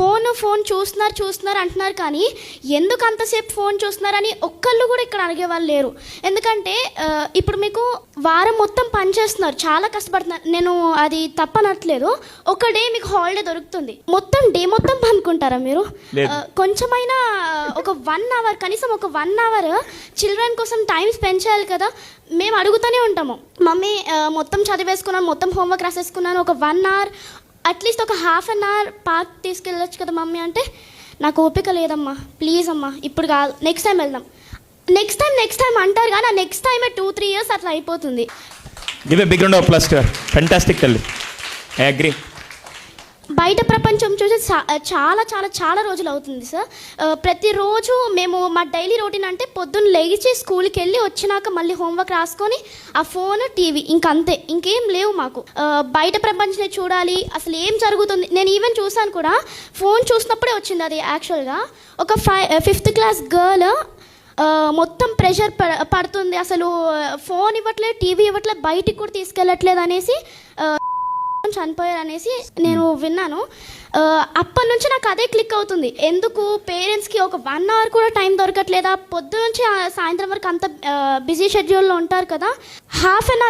Phone చూస్తున్నారు అంటున్నారు, కానీ ఎందుకు అంతసేపు ఫోన్ చూస్తున్నారని ఒక్కళ్ళు కూడా ఇక్కడ అడిగేవాళ్ళు లేరు. ఎందుకంటే ఇప్పుడు మీకు వారం మొత్తం పని చేస్తున్నారు, చాలా కష్టపడుతున్నారు, నేను అది తప్పనట్లేదు. ఒక డే మీకు హాలిడే దొరుకుతుంది, మొత్తం డే మొత్తం పనుకుంటారా మీరు? కొంచెమైనా ఒక 1 అవర్, కనీసం ఒక 1 అవర్ చిల్డ్రన్ కోసం టైం స్పెండ్ చేయాలి కదా. మేము అడుగుతూనే ఉంటాము, మమ్మీ మొత్తం చదివేసుకున్నాను, మొత్తం హోంవర్క్ రాసేసుకున్నాను, ఒక 1 అవర్ అట్లీస్ట్ ఒక ½ అన్ అవర్ పార్క్ తీసుకెళ్ళొచ్చు కదా మమ్మీ అంటే, నాకు ఓపిక లేదమ్మా, ప్లీజ్ అమ్మా ఇప్పుడు కాదు, నెక్స్ట్ టైం వెళ్దాం, నెక్స్ట్ టైం అంటారు, కానీ ఆ నెక్స్ట్ టైమే 2-3 ఇయర్స్ అట్లా అయిపోతుంది. Give a big round of applause to her. Fantastic తల్లి, ఐ అగ్రీ. బయట ప్రపంచం చూసి చాలా చాలా చాలా రోజులు అవుతుంది సార్. ప్రతిరోజు మేము మా డైలీ రొటీన్ అంటే పొద్దున్న లేచి స్కూల్కి వెళ్ళి వచ్చినాక మళ్ళీ హోంవర్క్ రాసుకొని ఆ ఫోన్, టీవీ, ఇంకంతే, ఇంకేం లేవు మాకు. బయట ప్రపంచం చూడాలి, అసలు ఏం జరుగుతుంది. నేను ఈవెన్ చూసాను కూడా, ఫోన్ చూసినప్పుడే వచ్చింది అది. యాక్చువల్గా ఒక 5th క్లాస్ గర్ల్ మొత్తం ప్రెషర్ పడుతుంది, అసలు ఫోన్ ఇవ్వట్లేదు, టీవీ ఇవ్వట్లేదు, బయటికి కూడా తీసుకెళ్ళట్లేదు అనేసి చనిపోయారు అనేసి నేను విన్నాను. అప్పటి నుంచి నాకు అదే క్లిక్ అవుతుంది, ఎందుకు పేరెంట్స్కి ఒక 1 అవర్ కూడా టైం దొరకట్లేదా? పొద్దు నుంచి సాయంత్రం వరకు అంత బిజీ షెడ్యూల్లో ఉంటారు కదా,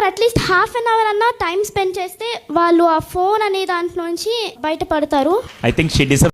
అట్లీస్ట్ ½ అన్ అవర్ అన్నా టైం స్పెండ్ చేస్తే వాళ్ళు ఆ ఫోన్ అనే దాంట్లో నుంచి బయటపడతారు. I think she deserves